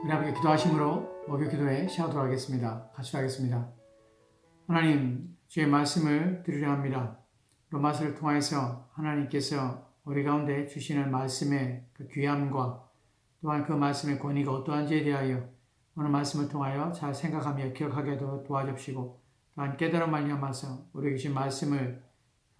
우리 함께 기도하심으로 목요 기도에 시작하도록 하겠습니다. 같이 하겠습니다. 하나님, 주의 말씀을 드리려 합니다. 로마서를 통하여서 하나님께서 우리 가운데 주시는 말씀의 그 귀함과 또한 그 말씀의 권위가 어떠한지에 대하여 오늘 말씀을 통하여 잘 생각하며 기억하게 도와주시고 또한 깨달음 말미암아서 우리에게 주신 말씀을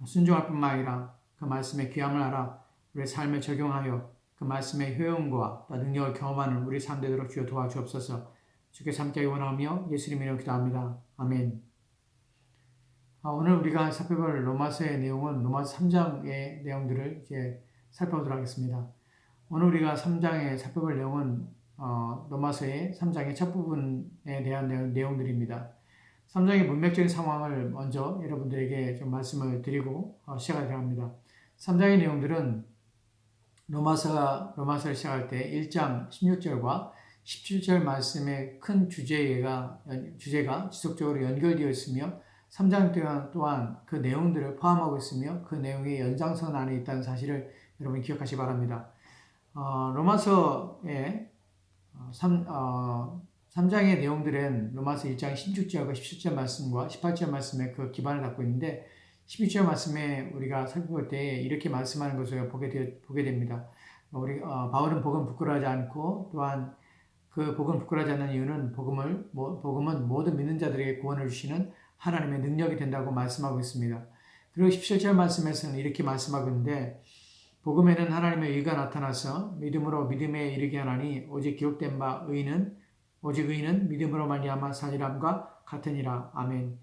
순종할 뿐만 아니라 그 말씀의 귀함을 알아 우리의 삶에 적용하여 그 말씀의 효용과 능력을 경험하는 우리 삶 되도록 주여 도와주옵소서. 주께서 함께 원하며 예수님 이름으로 기도합니다. 아멘. 오늘 우리가 살펴볼 로마서의 내용은 로마서 3장의 내용들을 이제 살펴보도록 하겠습니다. 오늘 우리가 3장에 살펴볼 내용은 로마서의 3장의 첫 부분에 대한 내용들입니다. 3장의 문맥적인 상황을 먼저 여러분들에게 좀 말씀을 드리고 시작하도록 합니다. 3장의 내용들은 로마서를 시작할 때 1장 16절과 17절 말씀의 큰 주제가 지속적으로 연결되어 있으며 3장 또한 그 내용들을 포함하고 있으며 그 내용의 연장선 안에 있다는 사실을 여러분 기억하시기 바랍니다. 로마서의 3장의 내용들은 로마서 1장 16절과 17절 말씀과 18절 말씀에 그 기반을 갖고 있는데 16절 말씀에 우리가 살펴볼 때 이렇게 말씀하는 것을 보게 됩니다. 바울은 복음 부끄러워하지 않고 또한 그 복음 부끄러워하지 않는 이유는 복음은 모든 믿는 자들에게 구원을 주시는 하나님의 능력이 된다고 말씀하고 있습니다. 그리고 17절 말씀에서는 이렇게 말씀하고 있는데 복음에는 하나님의 의가 나타나서 믿음으로 믿음에 이르게 하나니 오직 기록된 바 의인은 믿음으로 말미암아 살리람과 같으니라. 아멘.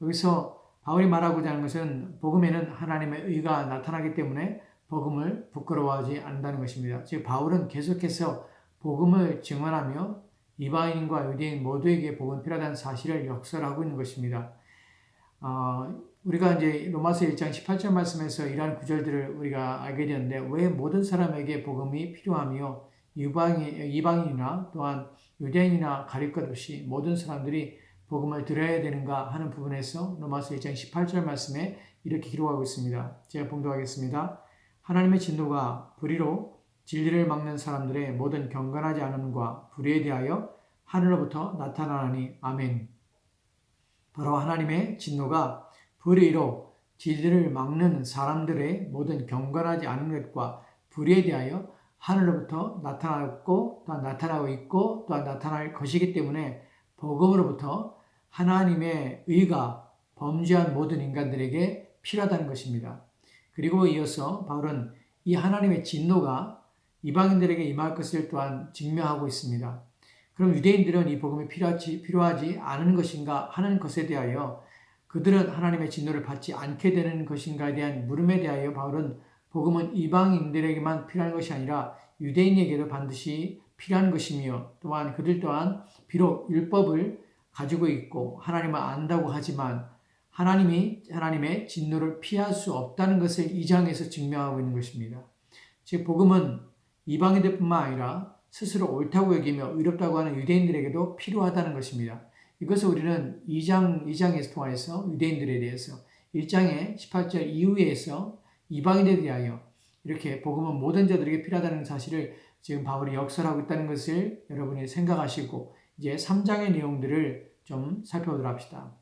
여기서 바울이 말하고자 하는 것은 복음에는 하나님의 의가 나타나기 때문에 복음을 부끄러워하지 않는다는 것입니다. 즉 바울은 계속해서 복음을 증언하며 이방인과 유대인 모두에게 복음이 필요하다는 사실을 역설하고 있는 것입니다. 우리가 이제 로마서 1장 18절 말씀에서 이러한 구절들을 우리가 알게 되는데 왜 모든 사람에게 복음이 필요하며 이방인이나 또한 유대인이나 가릴 것 없이 모든 사람들이 복음을 들어야 되는가 하는 부분에서 로마서 1장 18절 말씀에 이렇게 기록하고 있습니다. 제가 봉독하겠습니다. 하나님의 진노가 불의로 진리를 막는 사람들의 모든 경건하지 않음과 불의에 대하여 하늘로부터 나타나니 아멘. 바로 하나님의 진노가 불의로 진리를 막는 사람들의 모든 경건하지 않은 것과 불의에 대하여 하늘로부터 나타나고 또한 나타나고 있고 또한 나타날 것이기 때문에 복음으로부터 하나님의 의가 범죄한 모든 인간들에게 필요하다는 것입니다. 그리고 이어서 바울은 이 하나님의 진노가 이방인들에게 임할 것을 또한 증명하고 있습니다. 그럼 유대인들은 이 복음이 필요하지 않은 것인가 하는 것에 대하여 그들은 하나님의 진노를 받지 않게 되는 것인가에 대한 물음에 대하여 바울은 복음은 이방인들에게만 필요한 것이 아니라 유대인에게도 반드시 필요한 것이며 또한 그들 또한 비록 율법을 가지고 있고 하나님을 안다고 하지만 하나님의 진노를 피할 수 없다는 것을 이 장에서 증명하고 있는 것입니다. 즉 복음은 이방인들뿐만 아니라 스스로 옳다고 여기며 의롭다고 하는 유대인들에게도 필요하다는 것입니다. 이것을 우리는 2장에서 통하여서 유대인들에 대해서 1장의 18절 이후에서 이방인들에 대하여 이렇게 복음은 모든 자들에게 필요하다는 사실을 지금 바울이 역설하고 있다는 것을 여러분이 생각하시고 이제 3장의 내용들을 좀 살펴보도록 합시다.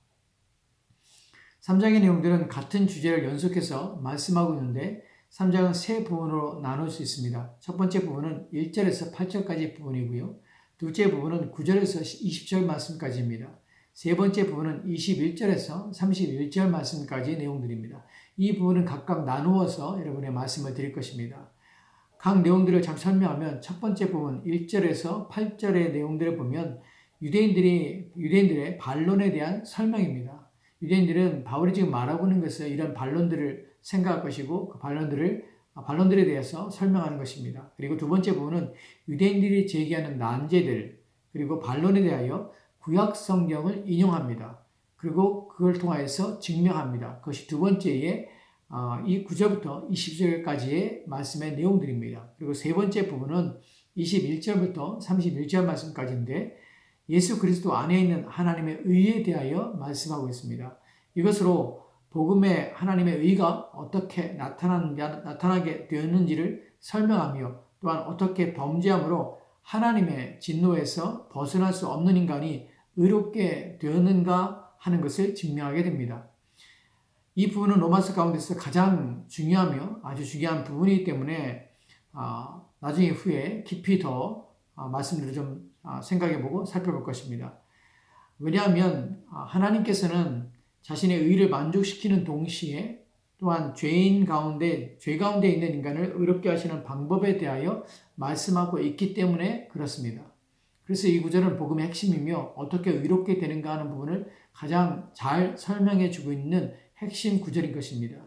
3장의 내용들은 같은 주제를 연속해서 말씀하고 있는데 3장은 세 부분으로 나눌 수 있습니다. 첫 번째 부분은 1절에서 8절까지 부분이고요. 둘째 부분은 9절에서 20절 말씀까지입니다. 세 번째 부분은 21절에서 31절 말씀까지 내용들입니다. 이 부분은 각각 나누어서 여러분의 말씀을 드릴 것입니다. 각 내용들을 잘 설명하면 첫 번째 부분 1절에서 8절의 내용들을 보면 유대인들의 반론에 대한 설명입니다. 유대인들은 바울이 지금 말하고 있는 것은 이런 반론들을 생각할 것이고 그 반론들에 대해서 설명하는 것입니다. 그리고 두 번째 부분은 유대인들이 제기하는 난제들 그리고 반론에 대하여 구약 성경을 인용합니다. 그리고 그걸 통해서 증명합니다. 그것이 두 번째의 이 9절부터 20절까지의 말씀의 내용들입니다. 그리고 세 번째 부분은 21절부터 31절 말씀까지인데 예수 그리스도 안에 있는 하나님의 의에 대하여 말씀하고 있습니다. 이것으로 복음의 하나님의 의가 어떻게 나타나게 되었는지를 설명하며 또한 어떻게 범죄함으로 하나님의 진노에서 벗어날 수 없는 인간이 의롭게 되었는가 하는 것을 증명하게 됩니다. 이 부분은 로마서 가운데서 가장 중요하며 아주 중요한 부분이기 때문에 나중에 후에 깊이 더 말씀들을 좀 생각해보고 살펴볼 것입니다. 왜냐하면 하나님께서는 자신의 의를 만족시키는 동시에 또한 죄 가운데 있는 인간을 의롭게 하시는 방법에 대하여 말씀하고 있기 때문에 그렇습니다. 그래서 이 구절은 복음의 핵심이며 어떻게 의롭게 되는가 하는 부분을 가장 잘 설명해 주고 있는 핵심 구절인 것입니다.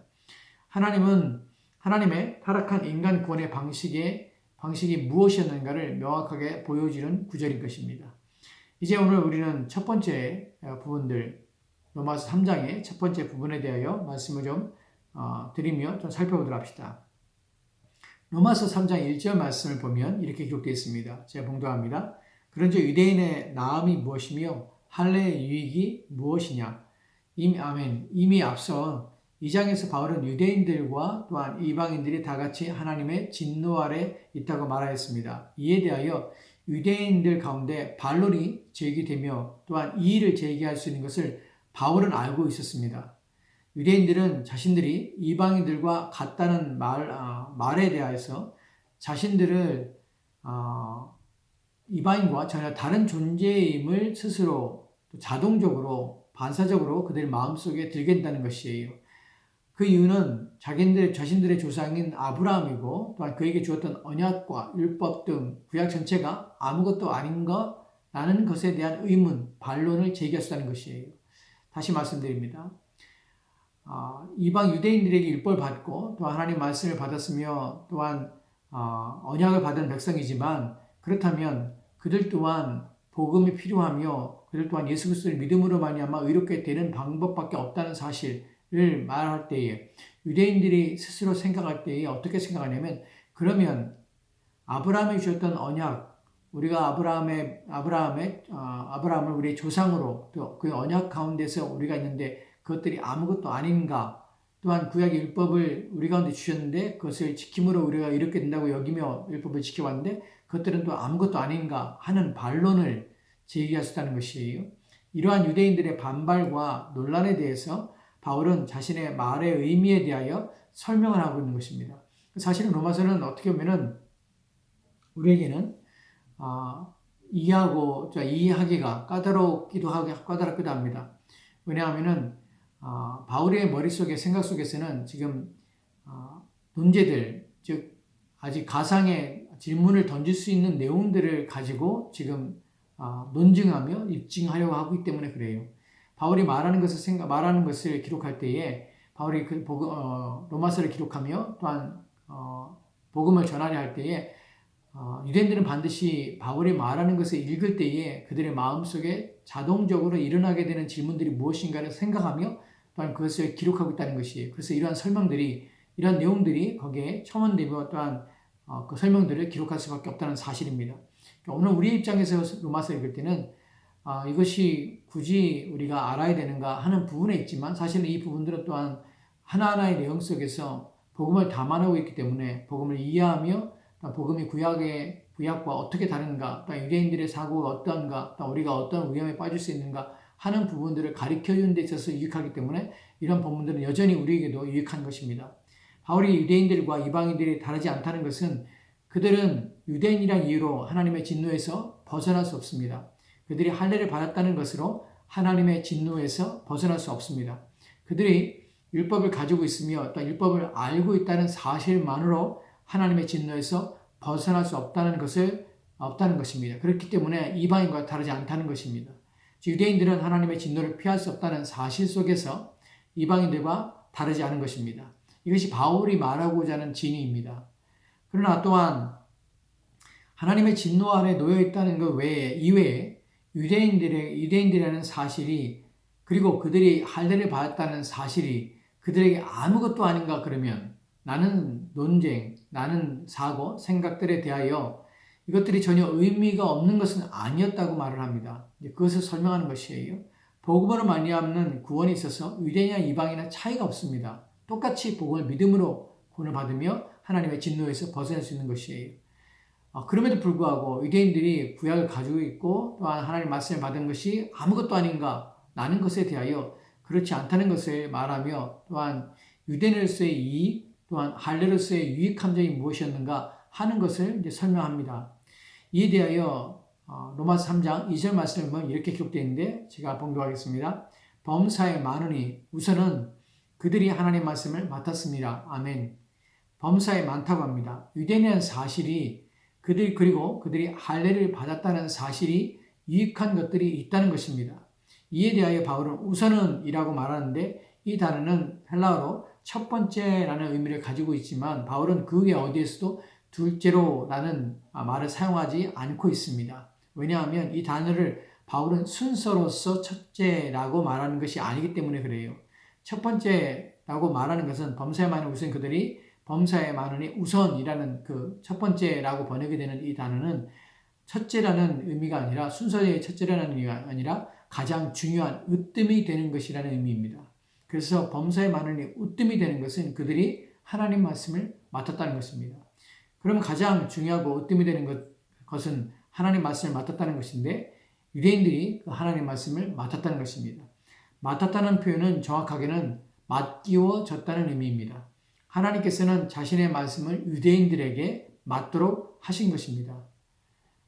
하나님의 타락한 인간 구원의 방식이 무엇이었는가를 명확하게 보여주는 구절인 것입니다. 이제 오늘 우리는 첫 번째 부분들, 로마서 3장의 첫 번째 부분에 대하여 말씀을 좀 드리며 좀 살펴보도록 합시다. 로마서 3장 1절 말씀을 보면 이렇게 기록되어 있습니다. 제가 봉독합니다. 그런즉 유대인의 나음이 무엇이며 할례의 유익이 무엇이냐? 이미 앞서 2장에서 바울은 유대인들과 또한 이방인들이 다 같이 하나님의 진노 아래 있다고 말하였습니다. 이에 대하여 유대인들 가운데 반론이 제기되며 또한 이의를 제기할 수 있는 것을 바울은 알고 있었습니다. 유대인들은 자신들이 이방인들과 같다는 말에 대하여서 자신들을 이방인과 전혀 다른 존재임을 스스로 자동적으로 반사적으로 그들 마음속에 들게 된다는 것이에요. 그 이유는 자신들의 조상인 아브라함이고 또한 그에게 주었던 언약과 율법 등 구약 전체가 아무것도 아닌가라는 것에 대한 의문, 반론을 제기했다는 것이에요. 다시 말씀드립니다. 이방 유대인들에게 율법을 받고 또 하나님 말씀을 받았으며 또한 언약을 받은 백성이지만 그렇다면 그들 또한 복음이 필요하며 그들 또한 예수 그리스도를 믿음으로 말미암아 의롭게 되는 방법밖에 없다는 사실을 말할 때에 유대인들이 스스로 생각할 때에 어떻게 생각하냐면 그러면 아브라함이 주셨던 언약 우리가 아브라함을 우리의 조상으로 또 그 언약 가운데서 우리가 있는데 그것들이 아무것도 아닌가 또한 구약의 율법을 우리 가운데 주셨는데 그것을 지킴으로 우리가 이렇게 된다고 여기며 율법을 지켜왔는데 그것들은 또 아무것도 아닌가 하는 반론을 제기하셨다는 것이에요. 이러한 유대인들의 반발과 논란에 대해서 바울은 자신의 말의 의미에 대하여 설명을 하고 있는 것입니다. 사실은 로마서는 어떻게 보면은 우리에게는 이해하기가 까다롭기도 합니다. 왜냐하면은 바울의 머릿속에 생각 속에서는 지금 논제들 즉 아직 가상의 질문을 던질 수 있는 내용들을 가지고 지금 논증하며 입증하려고 하기 때문에 그래요. 바울이 말하는 것을 기록할 때에 바울이 로마서를 기록하며 또한 복음을 전하려 할 때에 유대인들은 반드시 바울이 말하는 것을 읽을 때에 그들의 마음속에 자동적으로 일어나게 되는 질문들이 무엇인가를 생각하며 또한 그것을 기록하고 있다는 것이에요. 그래서 이러한 내용들이 거기에 첨언되며 또한 그 설명들을 기록할 수밖에 없다는 사실입니다. 오늘 우리의 입장에서 로마서 읽을 때는 이것이 굳이 우리가 알아야 되는가 하는 부분에 있지만 사실은 이 부분들은 또한 하나하나의 내용 속에서 복음을 담아내고 있기 때문에 복음을 이해하며 복음이 구약과 어떻게 다른가, 또 유대인들의 사고가 어떤가, 또 우리가 어떤 위험에 빠질 수 있는가 하는 부분들을 가르쳐주는 데 있어서 유익하기 때문에 이런 본문들은 여전히 우리에게도 유익한 것입니다. 바울이 유대인들과 이방인들이 다르지 않다는 것은 그들은 유대인이란 이유로 하나님의 진노에서 벗어날 수 없습니다. 그들이 할례를 받았다는 것으로 하나님의 진노에서 벗어날 수 없습니다. 그들이 율법을 가지고 있으며 또 율법을 알고 있다는 사실만으로 하나님의 진노에서 벗어날 수 없다는 것입니다. 그렇기 때문에 이방인과 다르지 않다는 것입니다. 유대인들은 하나님의 진노를 피할 수 없다는 사실 속에서 이방인들과 다르지 않은 것입니다. 이것이 바울이 말하고자 하는 진의입니다. 그러나 또한 하나님의 진노 아래 놓여 있다는 것 이외에 유대인들이라는 사실이 그리고 그들이 할례를 받았다는 사실이 그들에게 아무것도 아닌가 그러면 나는 논쟁, 나는 사고, 생각들에 대하여 이것들이 전혀 의미가 없는 것은 아니었다고 말을 합니다. 그것을 설명하는 것이에요. 복음으로 말미암는 구원에 있어서 유대인이나 이방인이나 차이가 없습니다. 똑같이 복음을 믿음으로 구원을 받으며 하나님의 진노에서 벗어날 수 있는 것이에요. 그럼에도 불구하고 유대인들이 구약을 가지고 있고 또한 하나님 말씀을 받은 것이 아무것도 아닌가 라는 것에 대하여 그렇지 않다는 것을 말하며 또한 유대인으로서의 이익 또한 할례로서의 유익한 점이 무엇이었는가 하는 것을 이제 설명합니다. 이에 대하여 로마서 3장 2절 말씀을 보면 이렇게 기록되어 있는데 제가 봉독하겠습니다. 범사에 많으니 우선은 그들이 하나님 말씀을 맡았습니다. 아멘. 범사에 많다고 합니다. 유대인이라는 사실이 그리고 그들이 할례를 받았다는 사실이 유익한 것들이 있다는 것입니다. 이에 대하여 바울은 우선은 이라고 말하는데 이 단어는 헬라어로 첫 번째라는 의미를 가지고 있지만 바울은 그 외 어디에서도 둘째로라는 말을 사용하지 않고 있습니다. 왜냐하면 이 단어를 바울은 순서로서 첫째라고 말하는 것이 아니기 때문에 그래요. 첫 번째라고 말하는 것은 범사에 많은 우선 그들이 범사에 많으니 우선이라는 그 첫 번째라고 번역이 되는 이 단어는 첫째라는 의미가 아니라 순서의 첫째라는 의미가 아니라 가장 중요한 으뜸이 되는 것이라는 의미입니다. 그래서 범사에 많으니 으뜸이 되는 것은 그들이 하나님 말씀을 맡았다는 것입니다. 그러면 가장 중요하고 으뜸이 되는 것은 하나님 말씀을 맡았다는 것인데 유대인들이 그 하나님 말씀을 맡았다는 것입니다. 맡았다는 표현은 정확하게는 맡기워졌다는 의미입니다. 하나님께서는 자신의 말씀을 유대인들에게 맡도록 하신 것입니다.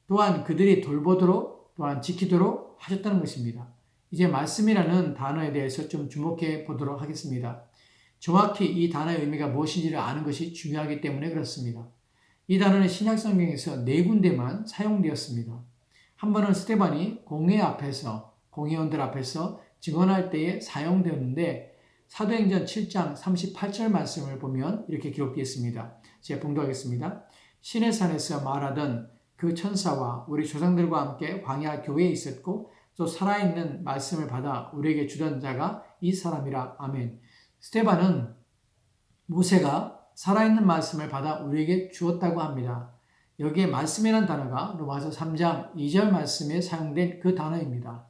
또한 그들이 돌보도록 또한 지키도록 하셨다는 것입니다. 이제 말씀이라는 단어에 대해서 좀 주목해 보도록 하겠습니다. 정확히 이 단어의 의미가 무엇인지를 아는 것이 중요하기 때문에 그렇습니다. 이 단어는 신약 성경에서 4군데만 사용되었습니다. 한 번은 스데반이 공회원들 앞에서 증언할 때에 사용되었는데 사도행전 7장 38절 말씀을 보면 이렇게 기록되어 있습니다. 제가 봉독하겠습니다. 신의 산에서 말하던 그 천사와 우리 조상들과 함께 광야 교회에 있었고 또 살아있는 말씀을 받아 우리에게 주던 자가 이 사람이라. 아멘. 스데반은 모세가 살아있는 말씀을 받아 우리에게 주었다고 합니다. 여기에 말씀이라는 단어가 로마서 3장 2절 말씀에 사용된 그 단어입니다.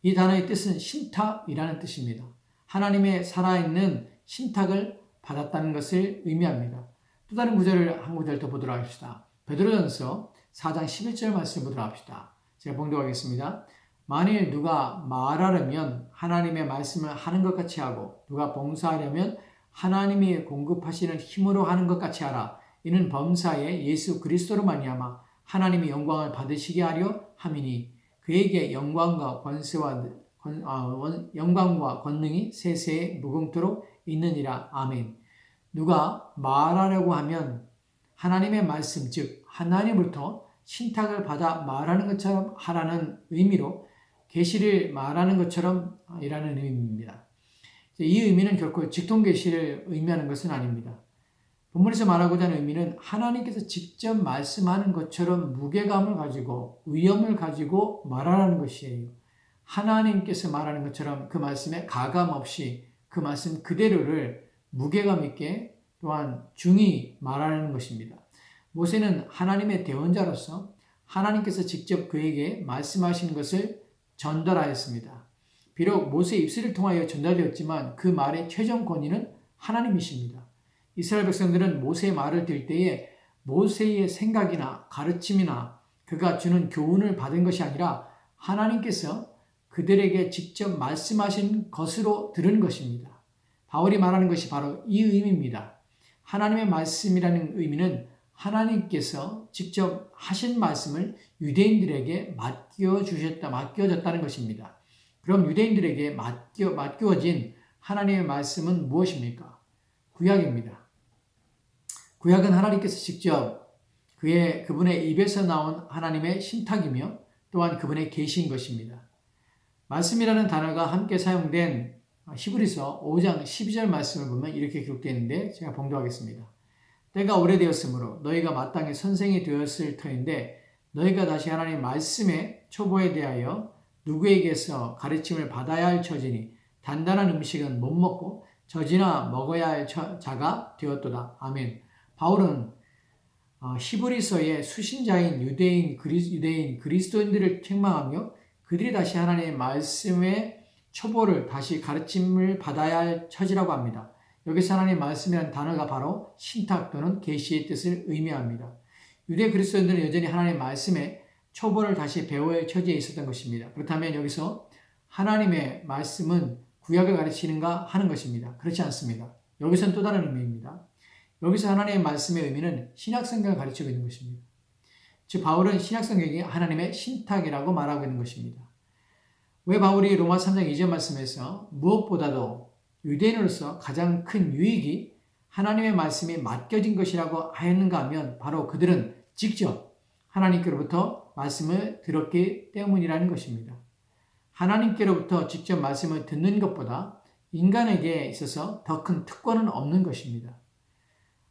이 단어의 뜻은 신탁이라는 뜻입니다. 하나님의 살아있는 신탁을 받았다는 것을 의미합니다. 또 다른 구절을 한 구절 더 보도록 합시다. 베드로전서 4장 11절 말씀을 보도록 합시다. 제가 봉독하겠습니다. 만일 누가 말하려면 하나님의 말씀을 하는 것 같이 하고 누가 봉사하려면 하나님이 공급하시는 힘으로 하는 것 같이 하라. 이는 범사에 예수 그리스도로 말미암아 하나님이 영광을 받으시게 하려 함이니 그에게 영광과 권능이 세세에 무궁토록 있느니라. 아멘. 누가 말하려고 하면 하나님의 말씀 즉 하나님으로부터 신탁을 받아 말하는 것처럼 하라는 의미로 계시를 말하는 것처럼 이라는 의미입니다. 이 의미는 결코 직통계시를 의미하는 것은 아닙니다. 본문에서 말하고자 하는 의미는 하나님께서 직접 말씀하는 것처럼 무게감을 가지고 위엄을 가지고 말하라는 것이에요. 하나님께서 말하는 것처럼 그 말씀에 가감 없이 그 말씀 그대로를 무게감 있게 또한 중히 말하는 것입니다. 모세는 하나님의 대언자로서 하나님께서 직접 그에게 말씀하신 것을 전달하였습니다. 비록 모세의 입술을 통하여 전달되었지만 그 말의 최종 권위는 하나님이십니다. 이스라엘 백성들은 모세의 말을 들을 때에 모세의 생각이나 가르침이나 그가 주는 교훈을 받은 것이 아니라 하나님께서 그들에게 직접 말씀하신 것으로 들은 것입니다. 바울이 말하는 것이 바로 이 의미입니다. 하나님의 말씀이라는 의미는 하나님께서 직접 하신 말씀을 유대인들에게 맡겨졌다는 것입니다. 그럼 유대인들에게 맡겨진 하나님의 말씀은 무엇입니까? 구약입니다. 구약은 하나님께서 직접 그분의 입에서 나온 하나님의 신탁이며 또한 그분의 계시인 것입니다. 말씀이라는 단어가 함께 사용된 히브리서 5장 12절 말씀을 보면 이렇게 기록되어 있는데 제가 봉독하겠습니다. 때가 오래되었으므로 너희가 마땅히 선생이 되었을 터인데 너희가 다시 하나님의 말씀의 초보에 대하여 누구에게서 가르침을 받아야 할 처지니 단단한 음식은 못 먹고 젖이나 먹어야 할 자가 되었도다. 아멘. 바울은 히브리서의 수신자인 유대인 그리스도인들을 책망하며 그들이 다시 하나님의 말씀의 초보를 다시 가르침을 받아야 할 처지라고 합니다. 여기서 하나님의 말씀이라는 단어가 바로 신탁 또는 계시의 뜻을 의미합니다. 유대 그리스도인들은 여전히 하나님의 말씀에 초보를 다시 배워야 처지에 있었던 것입니다. 그렇다면 여기서 하나님의 말씀은 구약을 가르치는가 하는 것입니다. 그렇지 않습니다. 여기서는 또 다른 의미입니다. 여기서 하나님의 말씀의 의미는 신약성경을 가르치고 있는 것입니다. 즉 바울은 신약성경이 하나님의 신탁이라고 말하고 있는 것입니다. 왜 바울이 로마 3장 2절 말씀에서 무엇보다도 유대인으로서 가장 큰 유익이 하나님의 말씀이 맡겨진 것이라고 하였는가 하면 바로 그들은 직접 하나님께로부터 말씀을 들었기 때문이라는 것입니다. 하나님께로부터 직접 말씀을 듣는 것보다 인간에게 있어서 더 큰 특권은 없는 것입니다.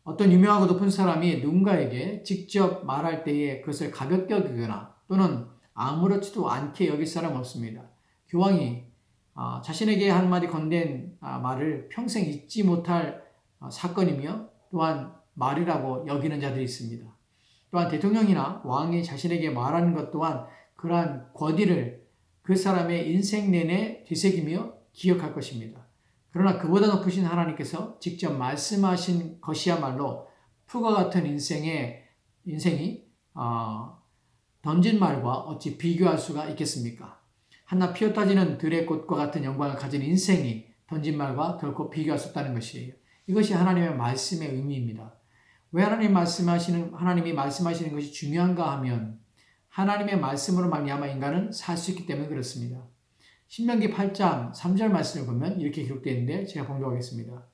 어떤 유명하고 높은 사람이 누군가에게 직접 말할 때에 그것을 가볍게 여기거나 또는 아무렇지도 않게 여길 사람 없습니다. 교황이 자신에게 한마디 건넨 말을 평생 잊지 못할 사건이며 또한 말이라고 여기는 자들이 있습니다. 또한 대통령이나 왕이 자신에게 말하는 것 또한 그러한 권위를 그 사람의 인생 내내 되새기며 기억할 것입니다. 그러나 그보다 높으신 하나님께서 직접 말씀하신 것이야말로 풀과 같은 인생이 던진 말과 어찌 비교할 수가 있겠습니까? 한낱 피어다지는 들의 꽃과 같은 영광을 가진 인생이 던진 말과 결코 비교할 수 없다는 것이에요. 이것이 하나님의 말씀의 의미입니다. 왜 하나님이 말씀하시는 것이 중요한가 하면 하나님의 말씀으로 말미암아 인간은 살 수 있기 때문에 그렇습니다. 신명기 8장 3절 말씀을 보면 이렇게 기록되어 있는데 제가 봉독하겠습니다.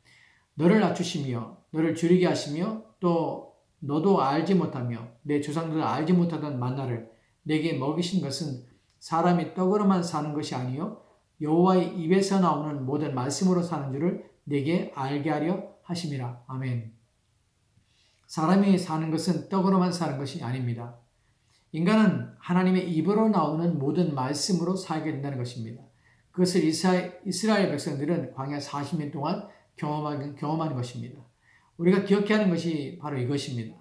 너를 낮추시며 너를 줄이게 하시며 또 너도 알지 못하며 내 조상들도 알지 못하던 만나를 내게 먹이신 것은 사람이 떡으로만 사는 것이 아니요 여호와의 입에서 나오는 모든 말씀으로 사는 줄을 내게 알게 하려 하심이라. 아멘. 사람이 사는 것은 떡으로만 사는 것이 아닙니다. 인간은 하나님의 입으로 나오는 모든 말씀으로 살게 된다는 것입니다. 그것을 이스라엘 백성들은 광야 40년 동안 경험하는 것입니다. 우리가 기억해야 하는 것이 바로 이것입니다.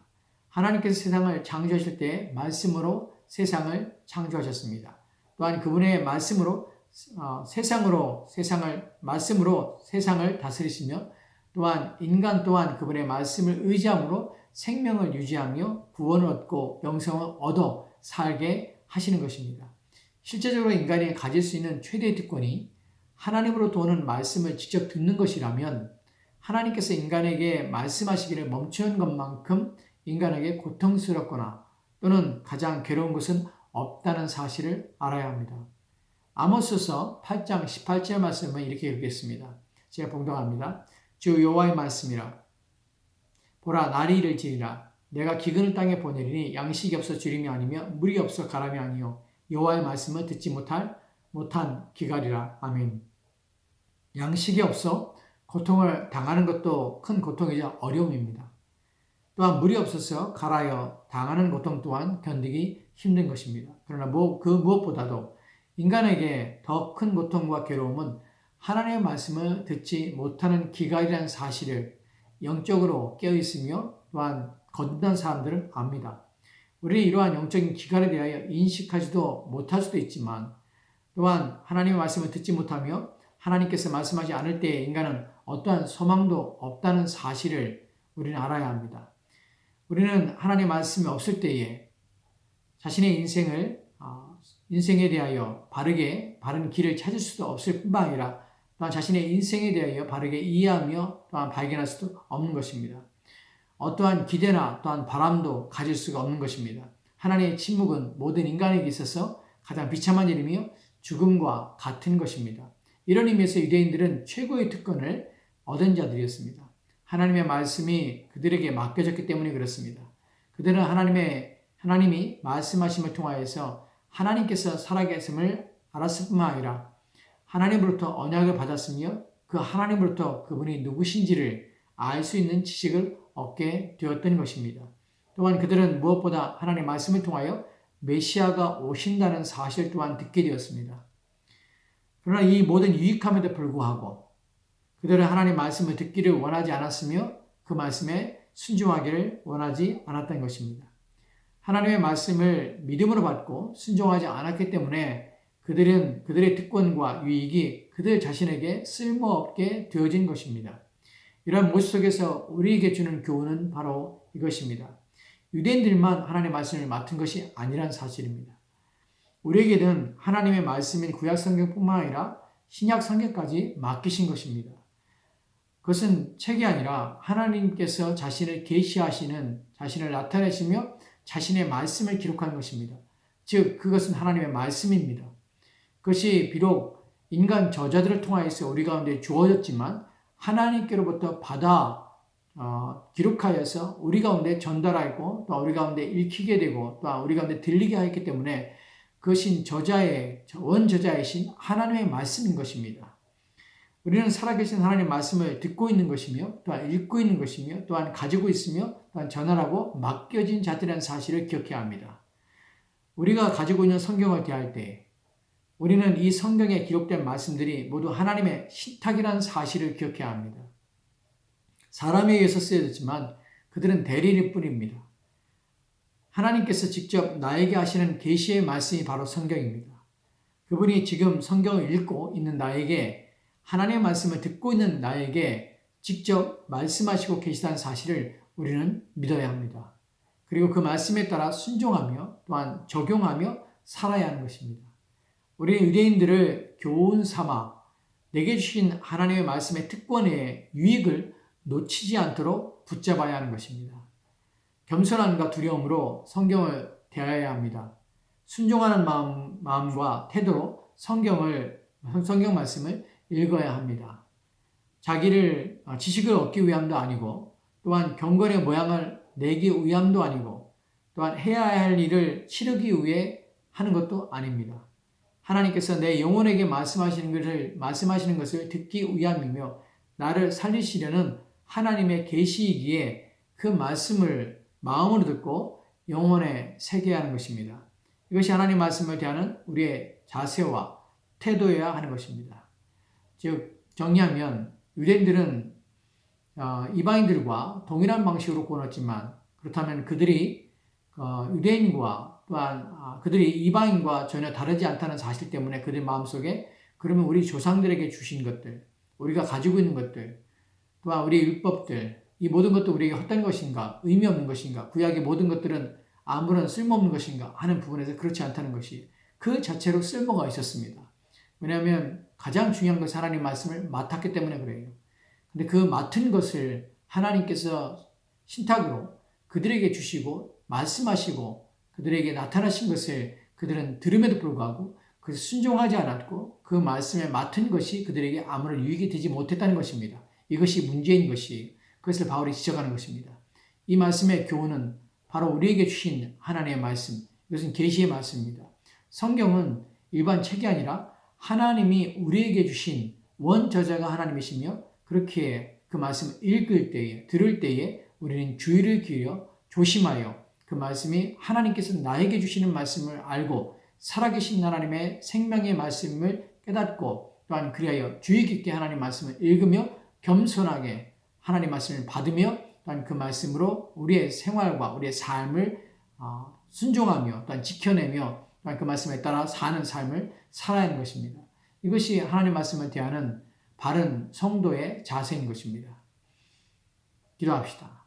하나님께서 세상을 창조하실 때 말씀으로 세상을 창조하셨습니다. 또한 그분의 말씀으로 세상을 다스리시며 또한 인간 또한 그분의 말씀을 의지함으로 생명을 유지하며 구원을 얻고 영생을 얻어 살게 하시는 것입니다. 실제적으로 인간이 가질 수 있는 최대의 특권이 하나님으로부터 오는 말씀을 직접 듣는 것이라면 하나님께서 인간에게 말씀하시기를 멈추는 것만큼 인간에게 고통스럽거나 또는 가장 괴로운 것은 없다는 사실을 알아야 합니다. 아모스서 8장 18절 말씀은 이렇게 읽겠습니다. 제가 봉독합니다. 주 여호와의 말씀이라. 보라 날이 이를지니라. 내가 기근을 땅에 보내리니 양식이 없어 주림이 아니며 물이 없어 가람이 아니요 여호와의 말씀을 듣지 못한 기갈이라. 아멘. 양식이 없어 고통을 당하는 것도 큰 고통이자 어려움입니다. 또한 물이 없어서 갈아여 당하는 고통 또한 견디기 힘든 것입니다. 그러나 그 무엇보다도 인간에게 더 큰 고통과 괴로움은 하나님의 말씀을 듣지 못하는 기갈이라는 사실을 영적으로 깨어있으며 또한 거듭난 사람들은 압니다. 우리는 이러한 영적인 기갈에 대하여 인식하지도 못할 수도 있지만 또한 하나님의 말씀을 듣지 못하며 하나님께서 말씀하지 않을 때에 인간은 어떠한 소망도 없다는 사실을 우리는 알아야 합니다. 우리는 하나님의 말씀이 없을 때에 자신의 인생에 대하여 바른 길을 찾을 수도 없을 뿐만 아니라 또한 자신의 인생에 대하여 바르게 이해하며 또한 발견할 수도 없는 것입니다. 어떠한 기대나 또한 바람도 가질 수가 없는 것입니다. 하나님의 침묵은 모든 인간에게 있어서 가장 비참한 일이며 죽음과 같은 것입니다. 이런 의미에서 유대인들은 최고의 특권을 얻은 자들이었습니다. 하나님의 말씀이 그들에게 맡겨졌기 때문에 그렇습니다. 그들은 하나님이 말씀하심을 통하여서 하나님께서 살아계심을 알았을 뿐만 아니라 하나님으로부터 언약을 받았으며 그 하나님으로부터 그분이 누구신지를 알 수 있는 지식을 얻게 되었던 것입니다. 또한 그들은 무엇보다 하나님의 말씀을 통하여 메시아가 오신다는 사실 또한 듣게 되었습니다. 그러나 이 모든 유익함에도 불구하고 그들은 하나님의 말씀을 듣기를 원하지 않았으며 그 말씀에 순종하기를 원하지 않았던 것입니다. 하나님의 말씀을 믿음으로 받고 순종하지 않았기 때문에 그들의 특권과 유익이 그들 자신에게 쓸모없게 되어진 것입니다. 이런 모습 속에서 우리에게 주는 교훈은 바로 이것입니다. 유대인들만 하나님의 말씀을 맡은 것이 아니란 사실입니다. 우리에게는 하나님의 말씀인 구약 성경뿐만 아니라 신약 성경까지 맡기신 것입니다. 그것은 책이 아니라 하나님께서 자신을 계시하시는, 자신을 나타내시며 자신의 말씀을 기록한 것입니다. 즉 그것은 하나님의 말씀입니다. 그것이 비록 인간 저자들을 통하여서 우리 가운데 주어졌지만 하나님께로부터 받아 기록하여서 우리 가운데 전달하고 또 우리 가운데 읽히게 되고 또 우리 가운데 들리게 하였기 때문에 그것인 원저자이신 하나님의 말씀인 것입니다. 우리는 살아계신 하나님의 말씀을 듣고 있는 것이며 또한 읽고 있는 것이며 또한 가지고 있으며 또한 전하라고 맡겨진 자들이라는 사실을 기억해야 합니다. 우리가 가지고 있는 성경을 대할 때 우리는 이 성경에 기록된 말씀들이 모두 하나님의 신탁이라는 사실을 기억해야 합니다. 사람에 의해서 쓰여졌지만 그들은 대리일 뿐입니다. 하나님께서 직접 나에게 하시는 계시의 말씀이 바로 성경입니다. 그분이 지금 성경을 읽고 있는 나에게 하나님의 말씀을 듣고 있는 나에게 직접 말씀하시고 계시다는 사실을 우리는 믿어야 합니다. 그리고 그 말씀에 따라 순종하며 또한 적용하며 살아야 하는 것입니다. 우리 유대인들을 교훈 삼아 내게 주신 하나님의 말씀의 특권의 유익을 놓치지 않도록 붙잡아야 하는 것입니다. 겸손함과 두려움으로 성경을 대해야 합니다. 순종하는 마음과 태도로 성경 말씀을 읽어야 합니다. 지식을 얻기 위함도 아니고 또한 경건의 모양을 내기 위함도 아니고 또한 해야 할 일을 치르기 위해 하는 것도 아닙니다. 하나님께서 내 영혼에게 말씀하시는 것을 듣기 위함이며 나를 살리시려는 하나님의 계시이기에 그 말씀을 마음으로 듣고 영혼에 새겨야 하는 것입니다. 이것이 하나님 말씀을 대하는 우리의 자세와 태도여야 하는 것입니다. 즉 정리하면 유대인들은 이방인들과 동일한 방식으로 구원했지만 그렇다면 그들이 유대인과 또한 그들이 이방인과 전혀 다르지 않다는 사실 때문에 그들 마음속에 그러면 우리 조상들에게 주신 것들, 우리가 가지고 있는 것들, 또한 우리 율법들, 이 모든 것도 우리에게 헛된 것인가, 의미 없는 것인가, 구약의 모든 것들은 아무런 쓸모없는 것인가 하는 부분에서 그렇지 않다는 것이 그 자체로 쓸모가 있었습니다. 왜냐하면 가장 중요한 것은 하나님 말씀을 맡았기 때문에 그래요. 근데 그 맡은 것을 하나님께서 신탁으로 그들에게 주시고 말씀하시고 그들에게 나타나신 것을 그들은 들음에도 불구하고 그래서 순종하지 않았고 그 말씀에 맡은 것이 그들에게 아무런 유익이 되지 못했다는 것입니다. 이것이 문제인 것이 그것을 바울이 지적하는 것입니다. 이 말씀의 교훈은 바로 우리에게 주신 하나님의 말씀, 이것은 계시의 말씀입니다. 성경은 일반 책이 아니라 하나님이 우리에게 주신 원저자가 하나님이시며 그렇게 그 말씀을 읽을 때에, 들을 때에 우리는 주의를 기울여 조심하여 그 말씀이 하나님께서 나에게 주시는 말씀을 알고 살아계신 하나님의 생명의 말씀을 깨닫고 또한 그리하여 주의 깊게 하나님 말씀을 읽으며 겸손하게 하나님 말씀을 받으며 또한 그 말씀으로 우리의 생활과 우리의 삶을 순종하며 또한 지켜내며 또한 그 말씀에 따라 사는 삶을 살아야 하는 것입니다. 이것이 하나님 말씀을 대하는 바른 성도의 자세인 것입니다. 기도합시다.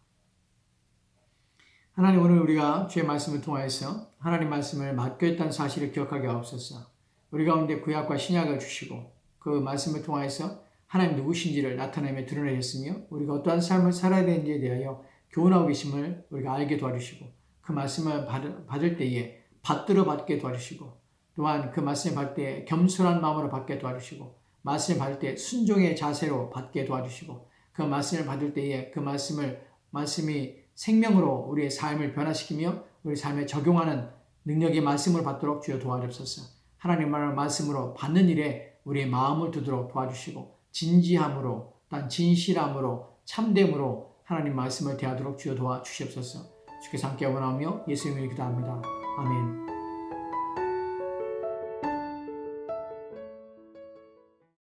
하나님, 오늘 우리가 주의 말씀을 통하여서 하나님 말씀을 맡겨있다는 사실을 기억하게 하옵소서. 우리 가운데 구약과 신약을 주시고 그 말씀을 통하여서 하나님 누구신지를 나타내며 드러내셨으며 우리가 어떠한 삶을 살아야 되는지에 대하여 교훈하고 계심을 우리가 알게 도와주시고 그 말씀을 받을 때에 받들어 받게 도와주시고 또한 그 말씀을 받을 때 겸손한 마음으로 받게 도와주시고 말씀을 받을 때 순종의 자세로 받게 도와주시고 그 말씀을 받을 때에 그 말씀이 생명으로 우리의 삶을 변화시키며 우리 삶에 적용하는 능력의 말씀을 받도록 주여 도와주옵소서. 하나님의 말씀으로 받는 일에 우리의 마음을 두도록 도와주시고 진지함으로 단 진실함으로 참됨으로 하나님 말씀을 대하도록 주여 도와주시옵소서. 주께서 함께 원하며 예수님을 기도합니다. 아멘.